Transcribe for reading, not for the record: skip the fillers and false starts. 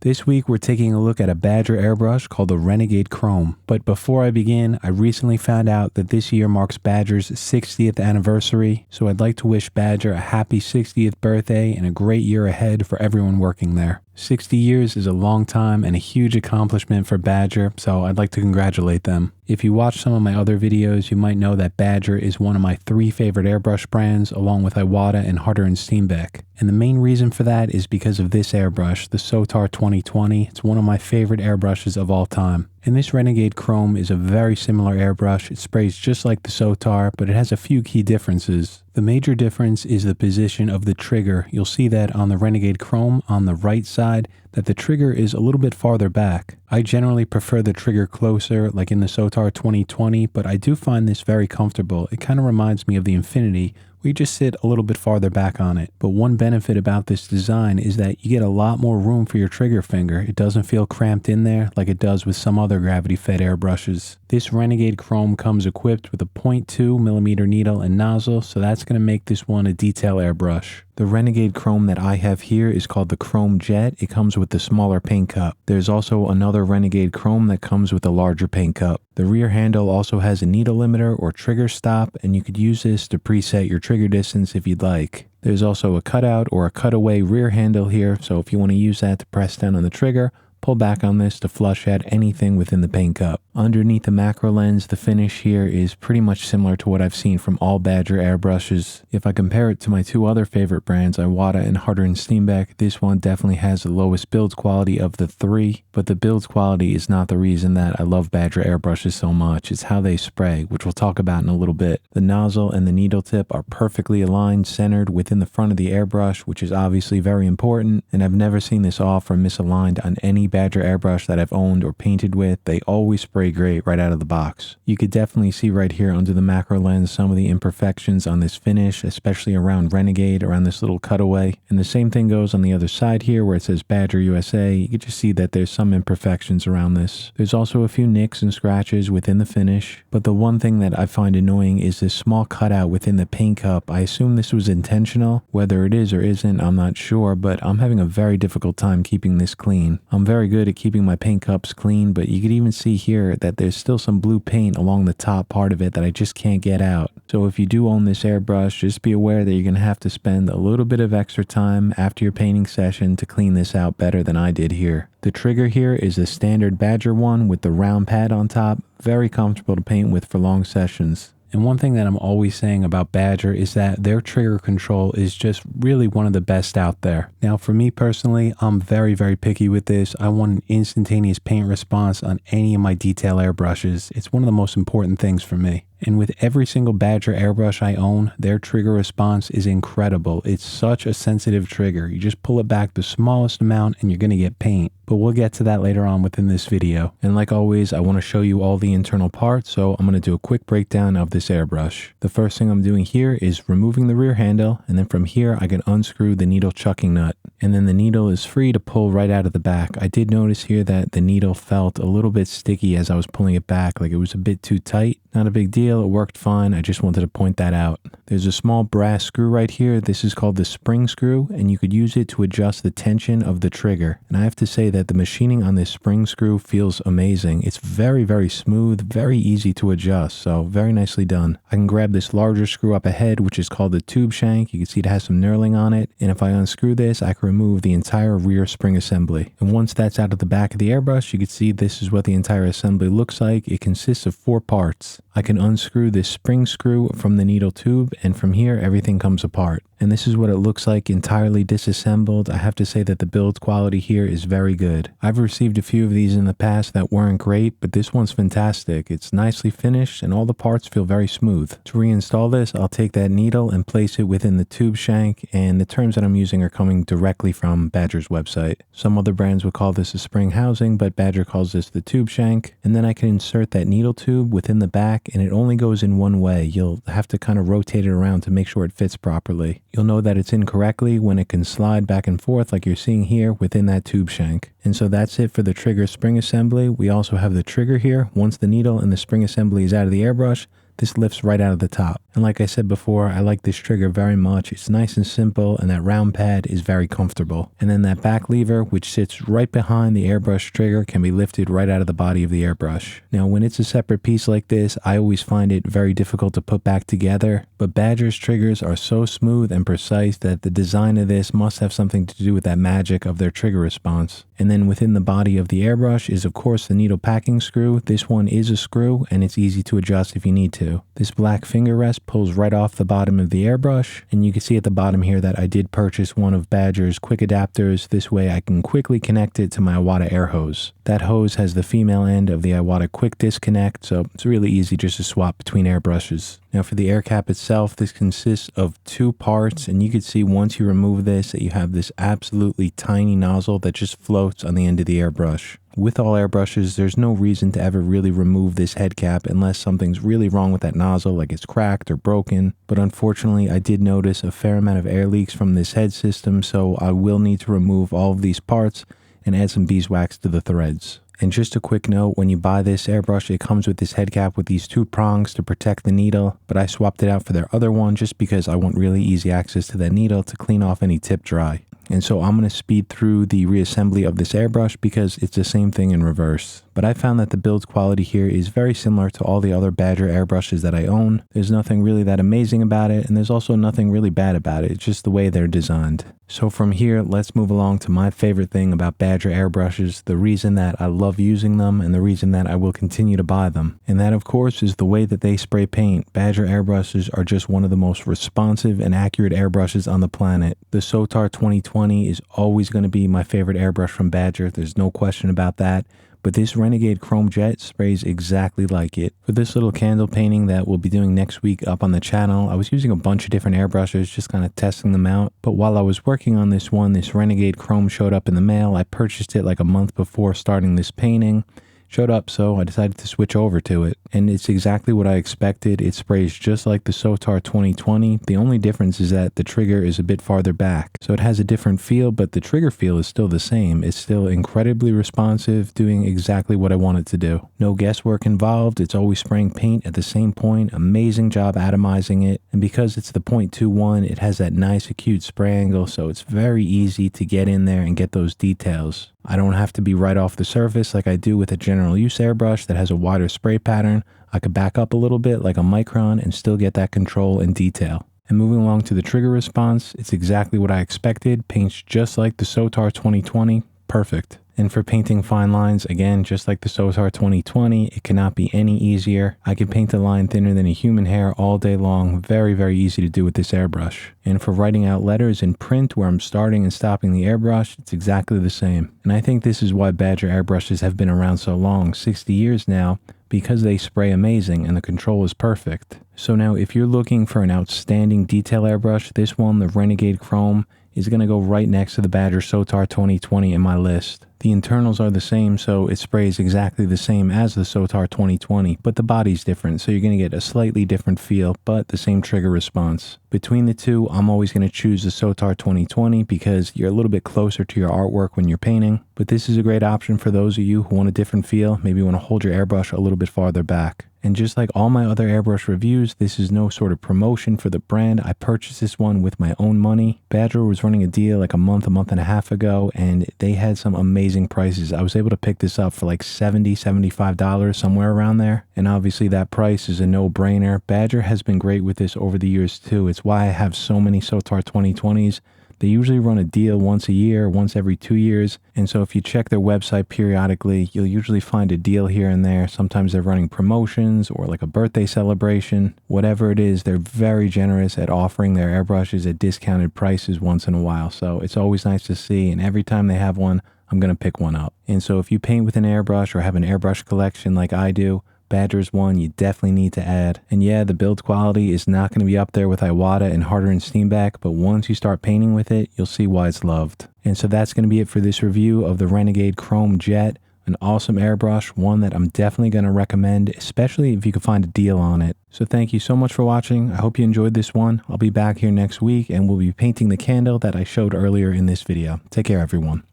This week we're taking a look at a Badger airbrush called the Renegade Krome. But before I begin, I recently found out that this year marks Badger's 60th anniversary, so I'd like to wish Badger a happy 60th birthday and a great year ahead for everyone working there. 60 years is a long time and a huge accomplishment for Badger, so I'd like to congratulate them. If you watch some of my other videos, you might know that Badger is one of my 3 favorite airbrush brands, along with Iwata and Harder and Steenbeck. And the main reason for that is because of this airbrush, the Sotar 2020. It's one of my favorite airbrushes of all time. And this Renegade Krome is a very similar airbrush. It sprays just like the Sotar, but it has a few key differences. The major difference is the position of the trigger. You'll see that on the Renegade Krome on the right side, that the trigger is a little bit farther back. I generally prefer the trigger closer, like in the Sotar 2020, but I do find this very comfortable. It kind of reminds me of the Infinity, where you just sit a little bit farther back on it. But one benefit about this design is that you get a lot more room for your trigger finger. It doesn't feel cramped in there like it does with some other gravity-fed airbrushes. This Renegade Krome comes equipped with a 0.2mm needle and nozzle, so that's going to make this one a detail airbrush. The Renegade Krome that I have here is called the Krome Jet. It comes with the smaller paint cup. There's also another Renegade Krome that comes with a larger paint cup. The rear handle also has a needle limiter or trigger stop, and you could use this to preset your trigger distance if you'd like. There's also a cutout or a cutaway rear handle here, so if you want to use that to press down on the trigger, pull back on this to flush out anything within the paint cup. Underneath the macro lens, the finish here is pretty much similar to what I've seen from all Badger airbrushes. If I compare it to my 2 other favorite brands, Iwata and Harder and Steenbeck, this one definitely has the lowest build quality of the 3, but the build quality is not the reason that I love Badger airbrushes so much. It's how they spray, which we'll talk about in a little bit. The nozzle and the needle tip are perfectly aligned, centered within the front of the airbrush, which is obviously very important, and I've never seen this off or misaligned on any Badger airbrush that I've owned or painted with. They always spray great right out of the box. You could definitely see right here under the macro lens some of the imperfections on this finish, especially around Renegade, around this little cutaway. And the same thing goes on the other side here where it says Badger USA. You can just see that there's some imperfections around this. There's also a few nicks and scratches within the finish, but the one thing that I find annoying is this small cutout within the paint cup. I assume this was intentional. Whether it is or isn't, I'm not sure, but I'm having a very difficult time keeping this clean. I'm very good at keeping my paint cups clean, but you could even see here that there's still some blue paint along the top part of it that I just can't get out. So if you do own this airbrush, just be aware that you're going to have to spend a little bit of extra time after your painting session to clean this out better than I did here. The trigger here is the standard Badger one with the round pad on top. Very comfortable to paint with for long sessions. And one thing that I'm always saying about Badger is that their trigger control is just really one of the best out there. Now, for me personally, I'm very, very picky with this. I want an instantaneous paint response on any of my detail airbrushes. It's one of the most important things for me. And with every single Badger airbrush I own, their trigger response is incredible. It's such a sensitive trigger. You just pull it back the smallest amount and you're going to get paint. But we'll get to that later on within this video. And like always, I want to show you all the internal parts, so I'm going to do a quick breakdown of this airbrush. The first thing I'm doing here is removing the rear handle, and then from here I can unscrew the needle chucking nut. And then the needle is free to pull right out of the back. I did notice here that the needle felt a little bit sticky as I was pulling it back, like it was a bit too tight. Not a big deal, it worked fine. I just wanted to point that out. There's a small brass screw right here. This is called the spring screw, and you could use it to adjust the tension of the trigger. And I have to say that the machining on this spring screw feels amazing. It's very, very smooth, very easy to adjust, so very nicely done. I can grab this larger screw up ahead, which is called the tube shank. You can see it has some knurling on it, and if I unscrew this, I can remove the entire rear spring assembly. And once that's out of the back of the airbrush, you can see this is what the entire assembly looks like. It consists of 4 parts. I can unscrew this spring screw from the needle tube, and from here everything comes apart. And this is what it looks like entirely disassembled. I have to say that the build quality here is very good. I've received a few of these in the past that weren't great, but this one's fantastic. It's nicely finished and all the parts feel very smooth. To reinstall this, I'll take that needle and place it within the tube shank, and the terms that I'm using are coming directly from Badger's website. Some other brands would call this a spring housing, but Badger calls this the tube shank. And then I can insert that needle tube within the back, and it only goes in one way. You'll have to kind of rotate it around to make sure it fits properly. You'll know that it's in correctly when it can slide back and forth like you're seeing here within that tube shank. And so that's it for the trigger spring assembly. We also have the trigger here. Once the needle and the spring assembly is out of the airbrush, this lifts right out of the top. And like I said before, I like this trigger very much. It's nice and simple, and that round pad is very comfortable. And then that back lever, which sits right behind the airbrush trigger, can be lifted right out of the body of the airbrush. Now, when it's a separate piece like this, I always find it very difficult to put back together, but Badger's triggers are so smooth and precise that the design of this must have something to do with that magic of their trigger response. And then within the body of the airbrush is of course the needle packing screw. This one is a screw and it's easy to adjust if you need to. This black finger rest pulls right off the bottom of the airbrush, and you can see at the bottom here that I did purchase one of Badger's quick adapters. This way I can quickly connect it to my Iwata air hose. That hose has the female end of the Iwata quick disconnect, so it's really easy just to swap between airbrushes. Now for the air cap itself, this consists of 2 parts, and you can see once you remove this that you have this absolutely tiny nozzle that just floats on the end of the airbrush. With all airbrushes, there's no reason to ever really remove this head cap unless something's really wrong with that nozzle, like it's cracked or broken. But unfortunately, I did notice a fair amount of air leaks from this head system, so I will need to remove all of these parts and add some beeswax to the threads. And just a quick note, when you buy this airbrush, it comes with this head cap with these 2 prongs to protect the needle, but I swapped it out for their other one just because I want really easy access to that needle to clean off any tip dry. And so I'm going to speed through the reassembly of this airbrush because it's the same thing in reverse. But I found that the build quality here is very similar to all the other Badger airbrushes that I own. There's nothing really that amazing about it, and there's also nothing really bad about it. It's just the way they're designed. So from here, let's move along to my favorite thing about Badger airbrushes, the reason that I love using them and the reason that I will continue to buy them. And that, of course, is the way that they spray paint. Badger airbrushes are just one of the most responsive and accurate airbrushes on the planet. The Sotar 2020 is always going to be my favorite airbrush from Badger. There's no question about that. But this Renegade Krome Jet sprays exactly like it. For this little candle painting that we'll be doing next week up on the channel, I was using a bunch of different airbrushes, just kind of testing them out. But while I was working on this one, this Renegade Krome showed up in the mail. I purchased it like a month before starting this painting. Showed up, so I decided to switch over to it. And it's exactly what I expected. It sprays just like the Sotar 2020. The only difference is that the trigger is a bit farther back. So it has a different feel, but the trigger feel is still the same. It's still incredibly responsive, doing exactly what I want it to do. No guesswork involved. It's always spraying paint at the same point. Amazing job atomizing it. And because it's the .21, it has that nice acute spray angle, so it's very easy to get in there and get those details. I don't have to be right off the surface like I do with a general use airbrush that has a wider spray pattern. I could back up a little bit like a micron and still get that control and detail. And moving along to the trigger response, it's exactly what I expected. Paints just like the Sotar 2020. Perfect. And for painting fine lines, again, just like the Sotar 2020, it cannot be any easier. I can paint a line thinner than a human hair all day long. Very, very easy to do with this airbrush. And for writing out letters in print where I'm starting and stopping the airbrush, it's exactly the same. And I think this is why Badger airbrushes have been around so long, 60 years now, because they spray amazing and the control is perfect. So now if you're looking for an outstanding detail airbrush, this one, the Renegade Krome, is going to go right next to the Badger Sotar 2020 in my list. The internals are the same, so it sprays exactly the same as the Sotar 2020, but the body's different, so you're going to get a slightly different feel, but the same trigger response. Between the two, I'm always going to choose the Sotar 2020 because you're a little bit closer to your artwork when you're painting, but this is a great option for those of you who want a different feel, maybe want to hold your airbrush a little bit farther back. And just like all my other airbrush reviews, this is no sort of promotion for the brand. I purchased this one with my own money. Badger was running a deal like a month and a half ago, and they had some amazing prices. I was able to pick this up for like $70, $75, somewhere around there. And obviously that price is a no-brainer. Badger has been great with this over the years too. It's why I have so many Sotar 2020s. They usually run a deal once a year, once every 2 years. And so if you check their website periodically, you'll usually find a deal here and there. Sometimes they're running promotions or like a birthday celebration. Whatever it is, they're very generous at offering their airbrushes at discounted prices once in a while. So it's always nice to see. And every time they have one, I'm going to pick one up. And so if you paint with an airbrush or have an airbrush collection like I do, Badger's one you definitely need to add. And yeah, the build quality is not going to be up there with Iwata and Harder and Steenbeck, but once you start painting with it, you'll see why it's loved. And so that's going to be it for this review of the Renegade Krome Jet. An awesome airbrush, one that I'm definitely going to recommend, especially if you can find a deal on it. So thank you so much for watching. I hope you enjoyed this one. I'll be back here next week and we'll be painting the candle that I showed earlier in this video. Take care, everyone.